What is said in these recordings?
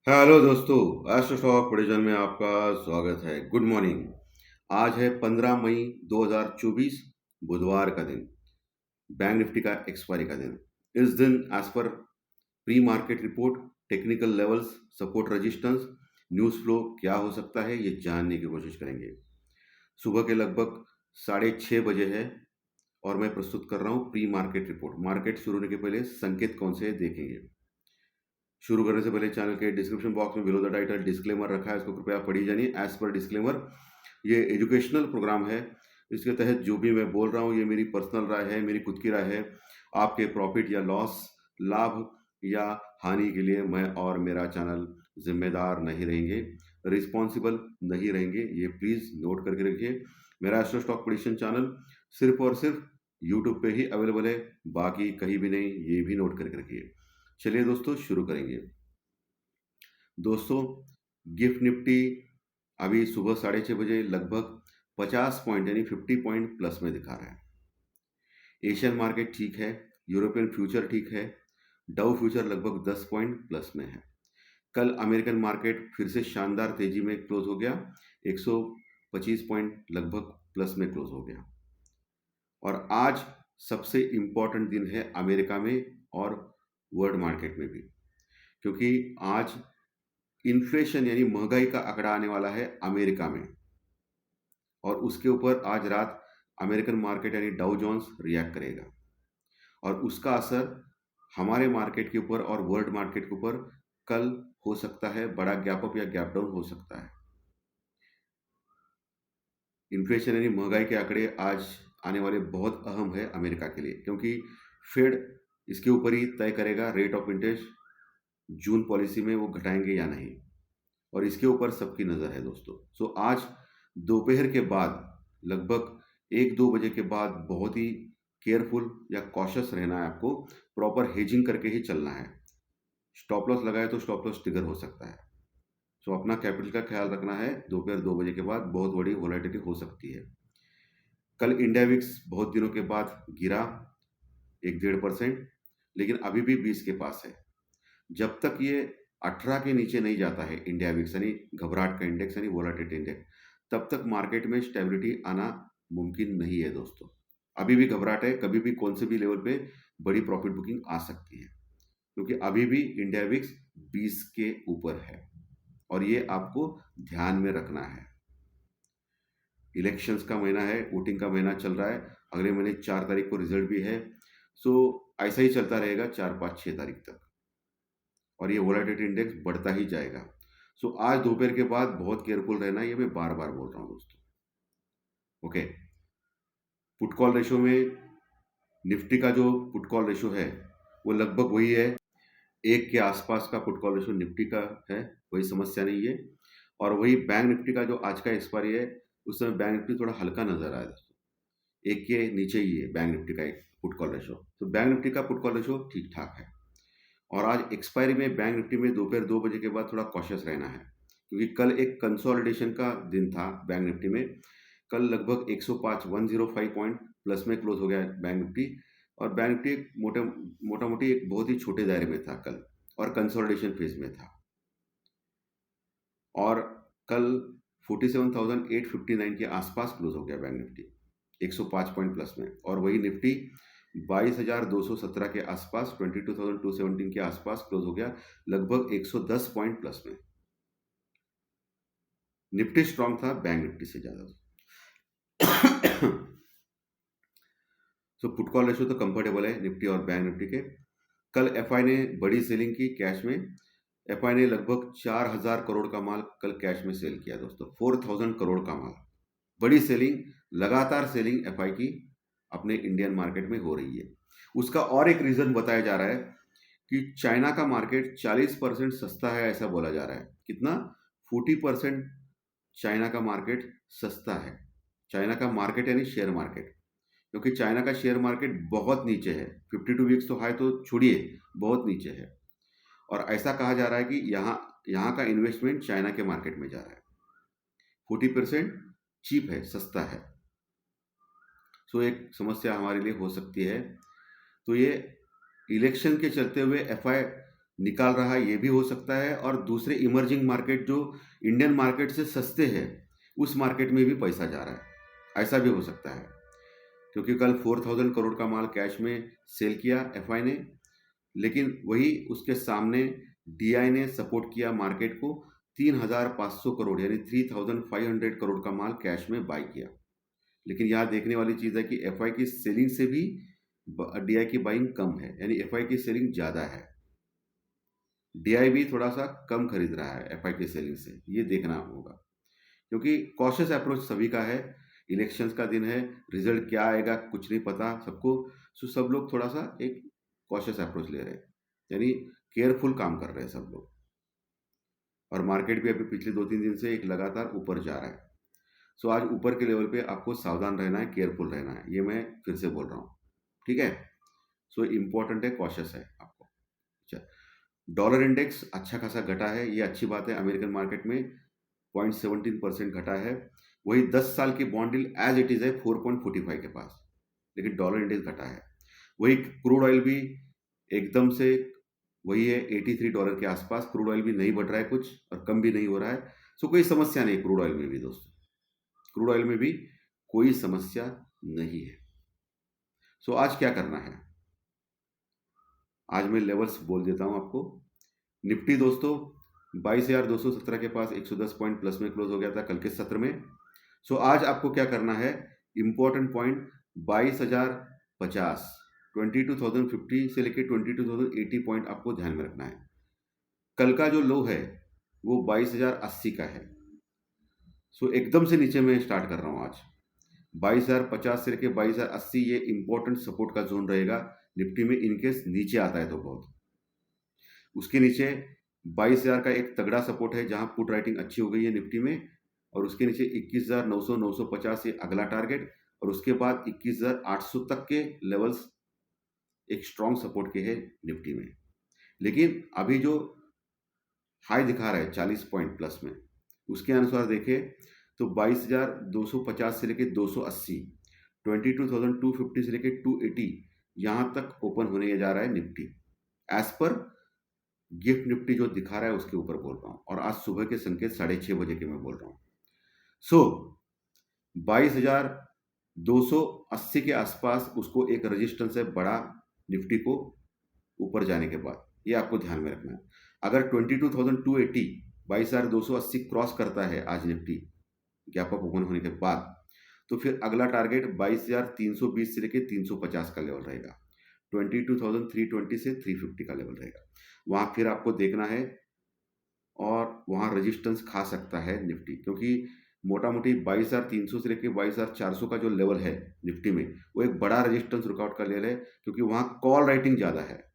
Hello दोस्तों, astro stock prediction में आपका स्वागत है। Good morning. आज है 15 मई 2024, बुधवार का दिन, बैंक निफ्टी का एक्सपायरी का दिन। इस दिन as per pre market report, technical levels, support resistance, news flow क्या हो सकता है ये जानने की कोशिश करेंगे। सुबह के लगभग 6:30 बजे है और मैं प्रस्तुत कर रहा हूँ प्री मार्केट रिपोर्ट। मार्केट शुरू होने के पहले संकेत कौन से हैं देखेंगे। शुरू करने से पहले चैनल के डिस्क्रिप्शन बॉक्स में बिलो द टाइटल डिस्क्लेमर रखा है, इसको कृपया पढ़ी जानिए। एज पर डिस्क्लेमर, ये एजुकेशनल प्रोग्राम है। इसके तहत जो भी मैं बोल रहा हूँ ये मेरी पर्सनल राय है, मेरी खुद की राय है। आपके प्रॉफिट या लॉस, लाभ या हानि के लिए मैं और मेरा चैनल जिम्मेदार नहीं रहेंगे, रिस्पॉन्सिबल नहीं रहेंगे, ये प्लीज़ नोट करके रखिए। मेरा एस्ट्रो स्टॉक प्रेडिक्शन चैनल सिर्फ और सिर्फ यूट्यूब पे ही अवेलेबल है, बाकी कहीं भी नहीं, ये भी नोट करके रखिए। चलिए दोस्तों शुरू करेंगे। दोस्तों, गिफ्ट निफ्टी अभी सुबह 6:30 बजे लगभग 50 पॉइंट यानी 50 पॉइंट प्लस में दिखा रहा है। एशियन मार्केट ठीक है, यूरोपियन फ्यूचर ठीक है, डाउ फ्यूचर लगभग 10 पॉइंट प्लस में है। कल अमेरिकन मार्केट फिर से शानदार तेजी में क्लोज हो गया, 125 पॉइंट लगभग प्लस में क्लोज हो गया। और आज सबसे इम्पॉर्टेंट दिन है अमेरिका में और वर्ल्ड मार्केट में भी, क्योंकि आज इन्फ्लेशन यानी महंगाई का आंकड़ा आने वाला है अमेरिका में, और उसके ऊपर आज रात अमेरिकन मार्केट यानी डाउ जोन्स रिएक्ट करेगा और उसका असर हमारे मार्केट के ऊपर और वर्ल्ड मार्केट के ऊपर कल हो सकता है। बड़ा गैप अप या गैप डाउन हो सकता है। इन्फ्लेशन यानी महंगाई के आंकड़े आज आने वाले बहुत अहम है अमेरिका के लिए, क्योंकि फेड इसके ऊपर ही तय करेगा rate of interest June policy में वो घटाएंगे या नहीं, और इसके ऊपर सबकी नज़र है दोस्तों। सो आज दोपहर के बाद लगभग 1-2 बजे के बाद बहुत ही केयरफुल या कॉशस रहना है आपको। प्रॉपर हेजिंग करके ही चलना है। स्टॉप लॉस लगाए तो स्टॉप लॉस ट्रिगर हो सकता है। सो अपना कैपिटल का ख्याल रखना है। दोपहर 2 बजे के बाद बहुत बड़ी वॉलेटिलिटी हो सकती है। कल इंडिया विक्स बहुत दिनों के बाद गिरा 1-1.5%, लेकिन अभी भी 20 के पास है। जब तक ये 18 के नीचे नहीं जाता है इंडिया विक्स यानी घबराहट का इंडेक्स यानी वोलाटिलिटी इंडेक्स, तब तक मार्केट में स्टेबिलिटी आना मुमकिन नहीं है दोस्तों। अभी भी घबराहट है, कभी भी कौन से भी लेवल पे बड़ी प्रॉफिट बुकिंग आ सकती है, क्योंकि अभी भी इंडिया विक्स 20 के ऊपर है और ये आपको ध्यान में रखना है। इलेक्शंस का महीना है, वोटिंग का महीना चल रहा है, अगले महीने 4 तारीख को रिजल्ट भी है। सो ऐसा ही चलता रहेगा 4, 5, 6 तारीख तक, और ये वोलेटिलिटी इंडेक्स बढ़ता ही जाएगा। सो आज दोपहर के बाद बहुत केयरफुल रहना, ये मैं बार बार बोल रहा हूँ दोस्तों। ओके, पुट कॉल रेशो में निफ्टी का जो पुट कॉल रेशो है वो लगभग वही है, 1 के आसपास का पुट कॉल रेशो निफ्टी का है, कोई समस्या नहीं है। और वही बैंक निफ्टी का जो आज का एक्सपायरी है, उस समय बैंक निफ्टी थोड़ा हल्का नजर आया दोस्तों, 1 के नीचे ही है बैंक निफ्टी का एक पुट कॉल रेशो। तो बैंक निफ्टी का पुट कॉल रेशो ठीक ठाक है। और आज एक्सपायरी में बैंक निफ्टी में दोपहर 2 बजे के बाद थोड़ा कॉशियस रहना है, क्योंकि कल एक कंसोलिडेशन का दिन था बैंक निफ्टी में। कल लगभग 105 105 पॉइंट प्लस में क्लोज हो गया बैंक निफ्टी, और बैंक निफ्टी एक मोटा मोटी एक बहुत ही छोटे दायरे में था कल, और कंसोलिडेशन फेज में था। और कल 47,859 के आसपास क्लोज हो गया बैंक निफ्टी, 105 पॉइंट प्लस में। और वही निफ्टी 22,217 के आसपास, 22,217 के आसपास क्लोज हो गया, लगभग 110 पॉइंट प्लस में। निफ्टी स्ट्रांग था बैंक निफ्टी से ज्यादा। सो पुट कॉल रेशो तो कंफर्टेबल है निफ्टी और बैंक निफ्टी के। कल एफआई ने बड़ी सेलिंग की कैश में। एफआई ने लगभग 4,000 करोड़ का माल कल कैश में सेल किया दोस्तों, 4,000 करोड़ का माल। बड़ी सेलिंग, लगातार सेलिंग एफआई की अपने इंडियन मार्केट में हो रही है। उसका और एक रीजन बताया जा रहा है कि चाइना का मार्केट 40% सस्ता है, ऐसा बोला जा रहा है। कितना? 40% चाइना का मार्केट सस्ता है। चाइना का मार्केट यानी शेयर मार्केट, क्योंकि चाइना का शेयर मार्केट बहुत नीचे है, 52 वीक्स तो हाई तो छोड़िए, बहुत नीचे है। और ऐसा कहा जा रहा है कि यहाँ का इन्वेस्टमेंट चाइना के मार्केट में जा रहा है। 40% चीप है, सस्ता है। सो एक समस्या हमारे लिए हो सकती है। तो ये इलेक्शन के चलते हुए एफआई निकाल रहा है, ये भी हो सकता है, और दूसरे इमर्जिंग मार्केट जो इंडियन मार्केट से सस्ते हैं, उस मार्केट में भी पैसा जा रहा है, ऐसा भी हो सकता है। क्योंकि कल 4,000 करोड़ का माल कैश में सेल किया एफआई ने, लेकिन वही उसके सामने डीआई ने सपोर्ट किया मार्केट को, 3,500 करोड़ यानी 3,500 करोड़ का माल कैश में बाई किया। लेकिन यहाँ देखने वाली चीज़ है कि एफआई की सेलिंग से भी डीआई की बाइंग कम है, यानी एफआई की सेलिंग ज़्यादा है। डीआई भी थोड़ा सा कम खरीद रहा है एफआई की सेलिंग से, ये देखना होगा, क्योंकि कॉशियस अप्रोच सभी का है। इलेक्शंस का दिन है, रिजल्ट क्या आएगा कुछ नहीं पता सबको, सो सब लोग थोड़ा सा एक कॉशियस अप्रोच ले रहे हैं, यानी केयरफुल काम कर रहे हैं सब लोग। और मार्केट भी अभी पिछले 2-3 दिन से एक लगातार ऊपर जा रहा है। सो आज ऊपर के लेवल पे आपको सावधान रहना है, केयरफुल रहना है, ये मैं फिर से बोल रहा हूँ, ठीक है। सो इम्पोर्टेंट है, कॉशियस है आपको। अच्छा, डॉलर इंडेक्स अच्छा खासा घटा है, ये अच्छी बात है। अमेरिकन मार्केट में 0.17% घटा है। वही 10 साल की bond deal as it is है 4.45 के पास, लेकिन डॉलर इंडेक्स घटा है। वही क्रूड ऑयल भी एकदम से वही है, $83 के आसपास। क्रूड ऑयल भी नहीं बढ़ रहा है कुछ, और कम भी नहीं हो रहा है। सो कोई समस्या नहीं क्रूड ऑयल में भी दोस्तों, क्रूड ऑयल में भी कोई समस्या नहीं है। सो आज क्या करना है, आज मैं लेवल्स बोल देता हूं आपको। निफ्टी दोस्तों 22,217 के पास 110 पॉइंट प्लस में क्लोज हो गया था कल के सत्र में। सो आज आपको क्या करना है, इंपॉर्टेंट पॉइंट 22,050, 22,050 से लेकर 22,080 पॉइंट आपको ध्यान में रखना है। कल का जो लो है वो 22,080 का है। सो एकदम से नीचे में स्टार्ट कर रहा हूँ आज। 22,050 से लेकर 22,080 ये इंपॉर्टेंट सपोर्ट का जोन रहेगा निफ्टी में, इनकेस नीचे आता है तो बहुत। उसके नीचे 22,000 का एक तगड़ा सपोर्ट है जहां पुट राइटिंग अच्छी हो गई है निफ्टी में, और उसके नीचे 21,900 950 ये अगला टारगेट, और उसके बाद 21,800 तक के लेवल्स एक स्ट्रॉन्ग सपोर्ट के हैं निफ्टी में। लेकिन अभी जो हाई दिखा रहा है 40 पॉइंट प्लस में, उसके अनुसार देखें तो 22,250 से लेकर 280, 22,250 से लेकर 280 यहाँ तक ओपन होने जा रहा है Nifty, as per gift Nifty जो दिखा रहा है उसके ऊपर बोल रहा हूँ, और आज सुबह के संकेत 6:30 बजे के मैं बोल रहा हूँ। सो 22,280 के आसपास उसको एक रेजिस्टेंस है बड़ा निफ्टी को ऊपर जाने के बाद, ये आपको ध्यान में रखना है। अगर 22,280 22,280 क्रॉस करता है आज निफ्टी गैप अप ओपन होने के बाद, तो फिर अगला टारगेट 22,320 से लेकर 350 का लेवल रहेगा। 22,320 से 350 का लेवल रहेगा, वहां फिर आपको देखना है, और वहां रेजिस्टेंस खा सकता है निफ्टी, क्योंकि मोटा मोटी 22,300 से लेकर 22,400 का जो लेवल है निफ्टी में, वो एक बड़ा रेजिस्टेंस रुकआउट का लेवल है, क्योंकि वहां कॉल राइटिंग ज्यादा है।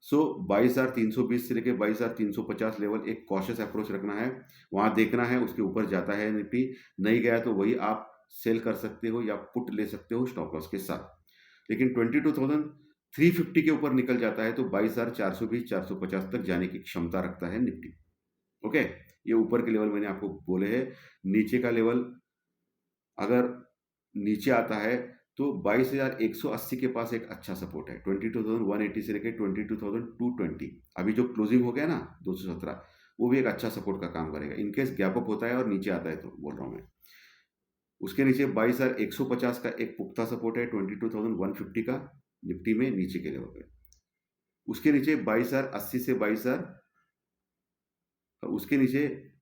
सो 22,320 से लेकर 22,350 लेवल एक कॉशियस अप्रोच रखना है, वहां देखना है उसके ऊपर जाता है निफ्टी, नहीं गया तो वही आप सेल कर सकते हो या पुट ले सकते हो स्टॉप लॉस के साथ। लेकिन 22,350 के ऊपर निकल जाता है तो 22,420 450 तक जाने की क्षमता रखता है निफ्टी। ओके, ये ऊपर के लेवल मैंने आपको बोले हैं। नीचे का लेवल अगर नीचे आता है तो 22,180 के पास एक अच्छा सपोर्ट है, 22,180 से लेकर 22,220। अभी जो क्लोजिंग हो गया ना 217, वो भी एक अच्छा सपोर्ट का काम करेगा इनकेस गैप अप होता है और नीचे आता है तो, बोल रहा हूँ मैं। उसके नीचे 22,150 का एक पुख्ता सपोर्ट है 22,150 का निफ्टी में नीचे के लेवल पे। उसके नीचे 22,080 से 22,000, उसके नीचे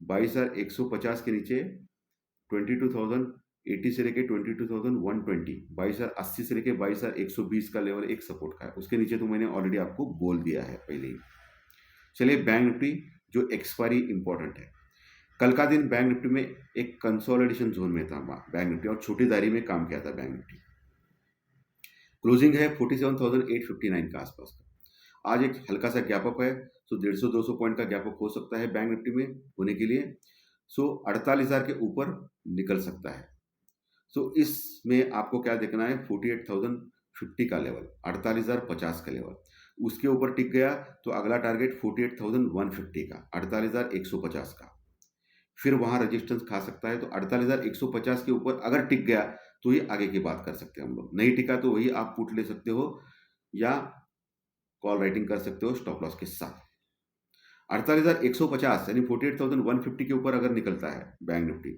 22,150 के नीचे 22,080 से लेके 22,120, 22,080 से लेके 22,120 का लेवल एक सपोर्ट का है। उसके नीचे तो मैंने ऑलरेडी आपको बोल दिया है पहले ही। चलिए बैंक निफ्टी जो एक्सपायरी इंपॉर्टेंट है, कल का दिन बैंक निफ्टी में एक कंसोलिडेशन जोन में था बैंक निफ्टी, और छोटी दायरे में काम किया था बैंक निफ्टी। क्लोजिंग है 47,859 के आसपास का। आज एक हल्का सा गैप अप है, तो 150-200 पॉइंट का गैप अप हो सकता है बैंक निफ्टी में होने के लिए। सो 48,000 के ऊपर निकल सकता है। सो इसमें आपको क्या देखना है, 48,050 का लेवल, 48,050 का लेवल, उसके ऊपर टिक गया तो अगला टारगेट 48,150 का, 48,150 का, फिर वहां रेजिस्टेंस खा सकता है। तो 48,150 के ऊपर अगर टिक गया तो ये आगे की बात कर सकते हैं हम लोग, नहीं टिका तो वही आप पुट ले सकते हो या कॉल राइटिंग कर सकते हो स्टॉप लॉस के साथ। 48,150 यानी 48,150 के ऊपर अगर निकलता है बैंक निफ्टी,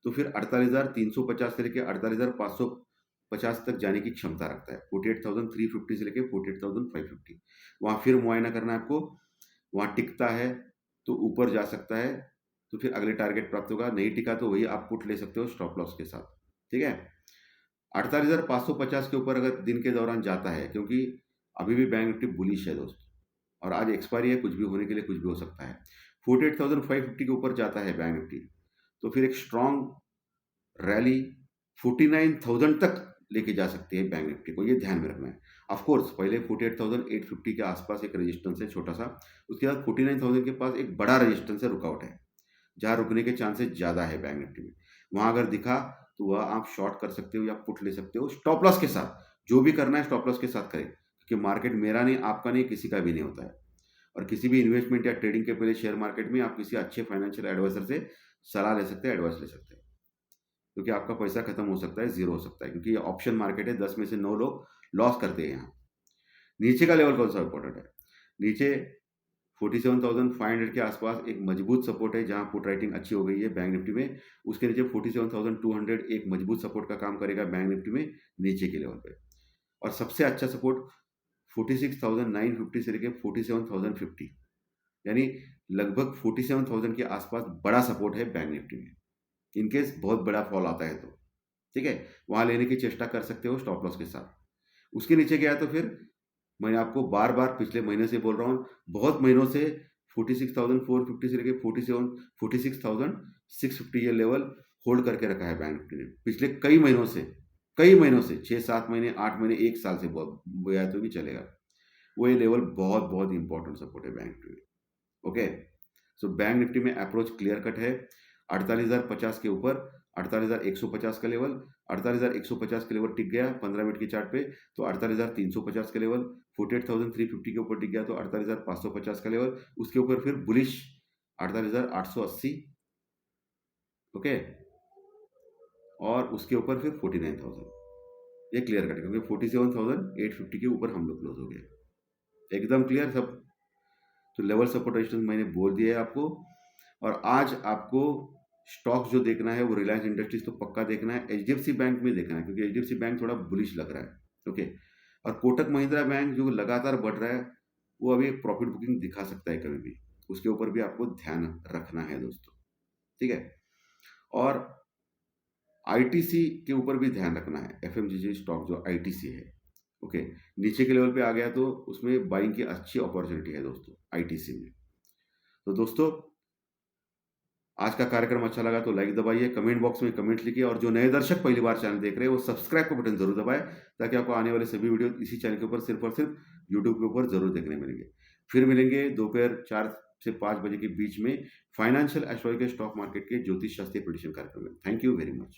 तो फिर 48,350 से लेके 48,550 तक जाने की क्षमता रखता है। 48,350 से लेके 48,550 वहाँ फिर मुआयना करना है आपको। वहाँ टिकता है तो ऊपर जा सकता है, तो फिर अगले टारगेट प्राप्त होगा। नहीं टिका तो वही आप पुट ले सकते हो स्टॉप लॉस के साथ। ठीक है, 48,550 के ऊपर अगर दिन के दौरान जाता है, क्योंकि अभी भी बैंक निफ्टी बुलिश है दोस्त, और आज एक्सपायरी है, कुछ भी होने के लिए कुछ भी हो सकता है। 48,550 के ऊपर जाता है बैंक निफ्टी, तो फिर एक स्ट्रॉन्ग रैली 49,000 तक लेके जा सकती है बैंक निफ्टी को, ये ध्यान में रखना है। ऑफ कोर्स पहले 48,850 के आसपास एक रेजिस्टेंस है छोटा सा, उसके बाद 49,000 के पास एक बड़ा रेजिस्टेंस है, रुकआउट है, जहाँ रुकने के चांसेस ज़्यादा है बैंक निफ्टी में। वहाँ अगर दिखा तो वह आप शॉर्ट कर सकते हो या पुट ले सकते हो स्टॉप लॉस के साथ। जो भी करना है स्टॉप लॉस के साथ करें, क्योंकि मार्केट मेरा नहीं, आपका नहीं, किसी का भी नहीं होता है। और किसी भी इन्वेस्टमेंट या ट्रेडिंग के पहले शेयर मार्केट में आप किसी अच्छे फाइनेंशियल एडवाइजर से सलाह ले सकते हैं, एडवाइस ले सकते हैं, क्योंकि आपका पैसा खत्म हो सकता है, जीरो हो सकता है, क्योंकि ये ऑप्शन मार्केट है। 10 में से 9 लोग लॉस करते हैं यहाँ। नीचे का लेवल कौन सा इंपॉर्टेंट है? नीचे 47,500 के आसपास एक मजबूत सपोर्ट है, जहां पुट राइटिंग अच्छी हो गई है बैंक निफ्टी में। उसके नीचे 47,200 एक मजबूत सपोर्ट का काम करेगा बैंक निफ्टी में नीचे के लेवल पे। और सबसे अच्छा सपोर्ट 46,950 से लेकर 47,050, यानी लगभग 47,000 के आसपास बड़ा सपोर्ट है बैंक निफ्टी में, इनकेस बहुत बड़ा फॉल आता है तो। ठीक है, वहां लेने की चेष्टा कर सकते हो स्टॉप लॉस के साथ। उसके नीचे गया तो फिर मैं आपको बार बार पिछले महीने से बोल रहा हूँ, बहुत महीनों से 46,450 से लेकर 46,650 ये लेवल होल्ड करके रखा है बैंक निफ्टी ने पिछले कई महीनों से, 6-7 महीने, 8 महीने, 1 साल से बोया तो भी चलेगा। वो ये लेवल बहुत बहुत इंपॉर्टेंट सपोर्ट है बैंक निफ्टी में। ओके, सो बैंक निफ्टी में अप्रोच क्लियर कट है। 48,050 के ऊपर 48,150 का लेवल, 48,150 के लेवल टिक गया 15 मिनट की चार्ट पे, तो 48,350 का लेवल, 48,350 के ऊपर टिक गया तो 48,550 का लेवल, उसके ऊपर फिर बुलिश 48,880। ओके, और उसके ऊपर फिर 49,000, ये क्लियर कट, क्योंकि 47,850 के ऊपर हम लोग क्लोज हो गए, एकदम क्लियर सब। तो लेवल सपोर्ट रेजिस्टेंस मैंने बोल दिया है आपको। और आज आपको स्टॉक जो देखना है वो रिलायंस इंडस्ट्रीज तो पक्का देखना है, एचडीएफसी बैंक में देखना है, क्योंकि एचडीएफसी बैंक थोड़ा बुलिश लग रहा है। ओके, और कोटक महिंद्रा बैंक जो लगातार बढ़ रहा है, वो अभी प्रॉफिट बुकिंग दिखा सकता है कभी भी, उसके ऊपर भी आपको ध्यान रखना है दोस्तों। ठीक है, और आईटीसी के ऊपर भी ध्यान रखना है, एफएमजीजी स्टॉक जो आईटीसी है। ओके, नीचे के लेवल पे आ गया तो उसमें बाइंग की अच्छी अपॉर्चुनिटी है दोस्तों आईटीसी में। तो दोस्तों, आज का कार्यक्रम अच्छा लगा तो लाइक दबाइए, कमेंट बॉक्स में कमेंट लिखिए, और जो नए दर्शक पहली बार चैनल देख रहे हैं वो सब्सक्राइब का बटन जरूर दबाएं, ताकि आपको आने वाले सभी वीडियो इसी चैनल के ऊपर सिर्फ और सिर्फ यूट्यूब के ऊपर जरूर देखने मिलेंगे। फिर मिलेंगे दोपहर 4 से 5 बजे के बीच में फाइनेंशियल एस्ट्रोलॉजी के स्टॉक मार्केट के ज्योतिष शास्त्रीय प्रेडिक्शन कार्यक्रम में। Thank you very much.